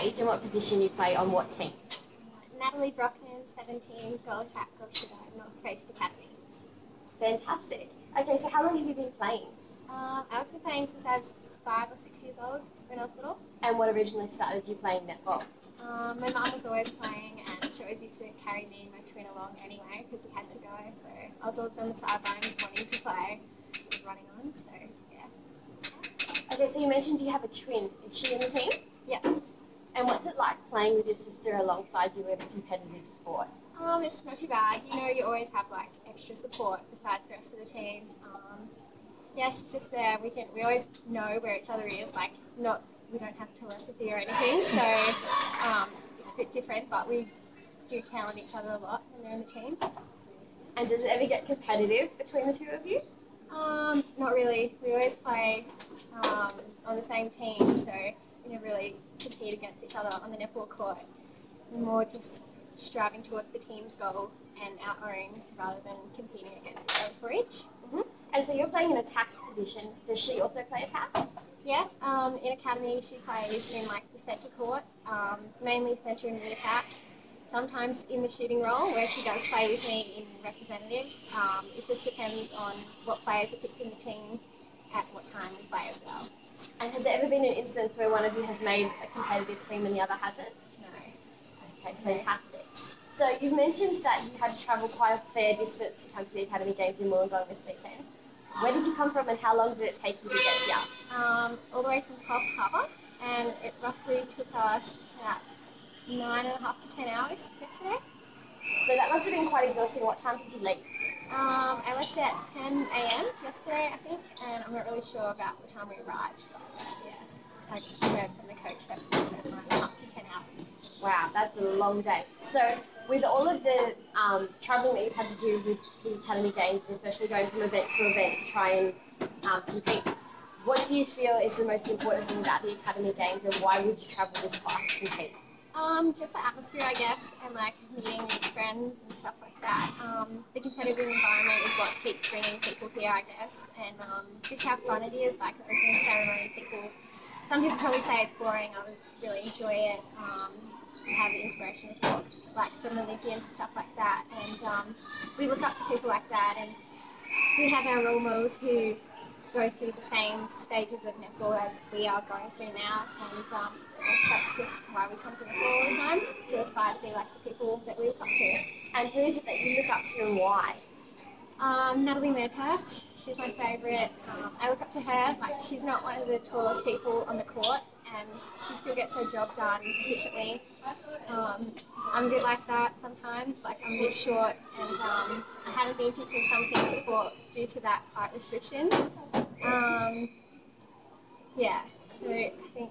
age and what position you play on what team? Natalee, Brokmann, 17, girl track, girl shooter, North Coast Academy. Fantastic. Okay, so how long have you been playing? I've been playing since I was 5 or 6 years old when I was little. And what originally started you playing netball? My mum was always playing and she always used to carry me and my twin along anyway because we had to go. So I was always on the sidelines wanting to play, running on, so yeah. Okay, so you mentioned you have a twin. Is she in the team? Yeah. And what's it like playing with your sister alongside you in a competitive sport? It's not too bad. You know, you always have like extra support besides the rest of the team. Yeah, she's just there. We always know where each other is. Like, we don't have telepathy or anything, so it's a bit different. But we do count on each other a lot when we're in the team. And does it ever get competitive between the two of you? Not really. We always play on the same team, so we never really compete against each other on the netball court. We're more just striving towards the team's goal and our own rather than competing against each other for each. And so you're playing an attack position. Does she also play attack? Yeah, in academy she plays in like the centre court, mainly centre and mid-attack. Sometimes in the shooting role where she does play with me in representative. It just depends on what players are picked in the team at what time we play as well. And has there ever been an instance where one of you has made a competitive team and the other hasn't? No. Okay, fantastic. So you've mentioned that you had to travel quite a fair distance to come to the Academy Games in Wollongong this weekend. Where did you come from and how long did it take you to get here? All the way from Coffs Harbour, and it roughly took us about 9.5 to 10 hours yesterday. So that must have been quite exhausting. What time did you leave? I left at 10 a.m. yesterday, I think, and I'm not really sure about what time we arrived. But yeah, I just heard from the coach that we spent 9.5 to 10 hours. Wow, that's a long day. So with all of the travelling that you've had to do with the Academy Games, and especially going from event to event to try and compete, what do you feel is the most important thing about the Academy Games and why would you travel this far to compete? Just the atmosphere, I guess, and like meeting new friends and stuff like that. The competitive environment is what keeps bringing people here, I guess, and just how fun it is, like the opening ceremony. Some people probably say it's boring, others really enjoy it. Have inspirational talks, like from Olympians and stuff like that, and we look up to people like that, and we have our role models who go through the same stages of netball as we are going through now, and I guess that's just why we come to netball all the time, to aspire to be like the people that we look up to. And who is it that you look up to and why? Natalee Medhurst, she's my favourite. I look up to her. Like, she's not one of the tallest people on the court, and she still gets her job done efficiently. I'm a bit like that sometimes, like I'm a bit short, and I haven't been picked in some team support due to that height restriction. Yeah, so I think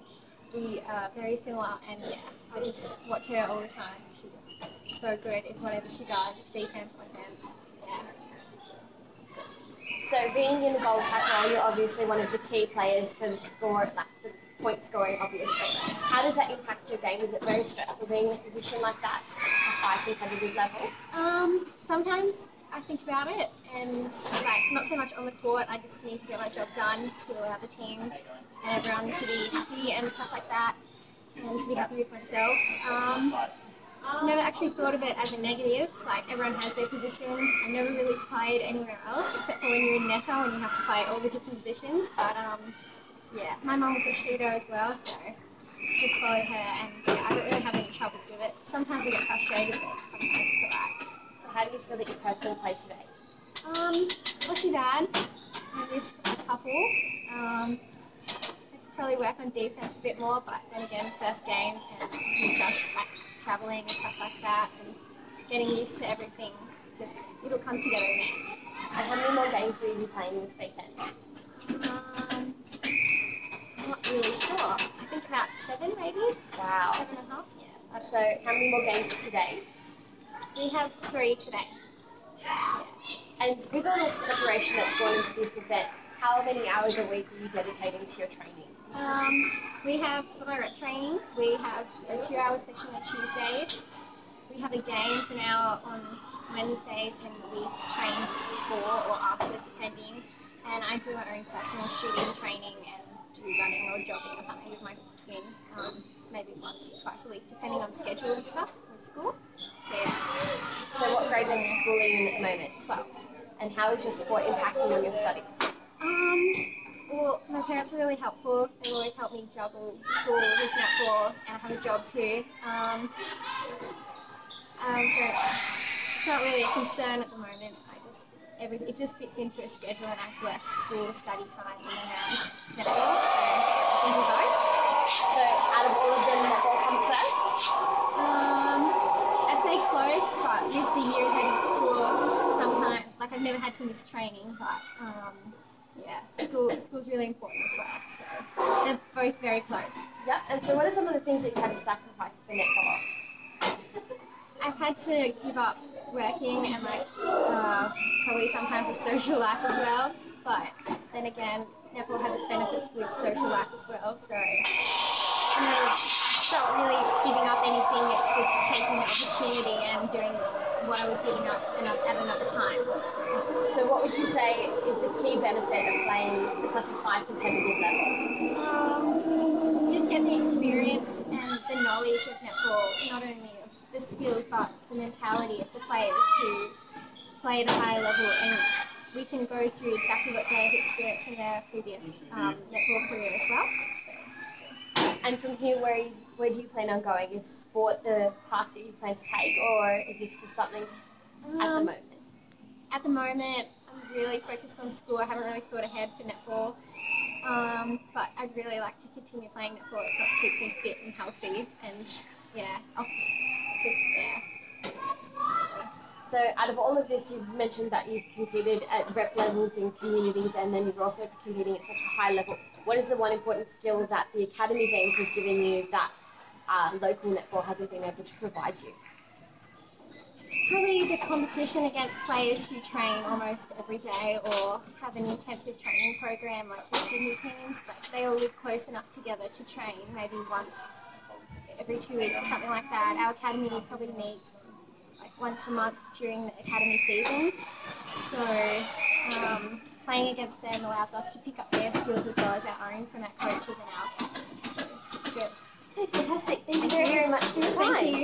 we are very similar, and yeah, I just watch her all the time. She's just so good in whatever she does, defense, offense. Yeah. So being in the goal attack role, you're obviously one of the key players for the score, like for point scoring, obviously. How does that impact your game? Is it very stressful being in a position like that at a high competitive level? Sometimes I think about it, and like not so much on the court. I just need to get my job done to allow the team and everyone to be happy and stuff like that, and to be happy with myself. I've never actually thought of it as a negative, like everyone has their position. I've never really played anywhere else except for when you're in netto and you have to play all the different positions, but yeah, my mum was a shooter as well, so just followed her, and yeah, I don't really have any troubles with it. Sometimes I get frustrated with it, sometimes it's alright. So how do you feel that your personal play today? Not too bad. I missed a couple. I could probably work on defense a bit more, but then again, first game, and just like travelling and stuff like that, and getting used to everything, just it'll come together in the end. And how many more games will you be playing this weekend? I'm not really sure. I think about 7 maybe. Wow. 7.5, yeah. So how many more games today? We have 3 today. Yeah. And with all the preparation that's gone into this event, how many hours a week are you dedicating to your training? We have, for my rep training, we have a 2-hour session on Tuesdays. We have a game for now on Wednesdays, and we train before or after, depending. And I do my own personal shooting training and do running or jogging or something with my twin. maybe once, twice a week, depending on schedule and stuff with school. So yeah. So what grade level school are you in at the moment? 12. And how is your sport impacting on your studies? Well, my parents are really helpful. They always help me juggle school with netball, and I have a job too. It's not really a concern at the moment. It just fits into a schedule, and I've worked school, study time, and around netball, so I can do both. So out of all of them, netball comes first? I'd say close, but with the year ahead of school, sometimes, like I've never had to miss training, but yeah, school's really important as well, so they're both very close. Yep, and so what are some of the things that you've had to sacrifice for netball? I've had to give up working and probably sometimes a social life as well, but then again, netball has its benefits with social life as well, so it's not really giving up anything, it's just taking the opportunity and doing what I was giving up at another time. So what would you say is the key benefit of playing at such a high competitive level? Just get the experience and the knowledge of netball, not only of the skills but the mentality of the players who play at a high level, and we can go through exactly what they've experienced in their previous netball career as well. So it's good. And from here, where do you plan on going? Is sport the path that you plan to take, or is this just something at the moment? At the moment, I'm really focused on school. I haven't really thought ahead for netball, but I'd really like to continue playing netball. It's what keeps me fit and healthy, and yeah, So out of all of this, you've mentioned that you've competed at rep levels in communities, and then you're also competing at such a high level. What is the one important skill that the Academy Games has given you that local netball hasn't been able to provide you? Probably the competition against players who train almost every day or have an intensive training program like the Sydney teams. Like they all live close enough together to train maybe once every 2 weeks or something like that. Our academy probably meets like once a month during the academy season. So playing against them allows us to pick up their skills as well as our own from our coaches and our academy. So it's good. Okay, fantastic. Thank you very, very much for your time. Thank you.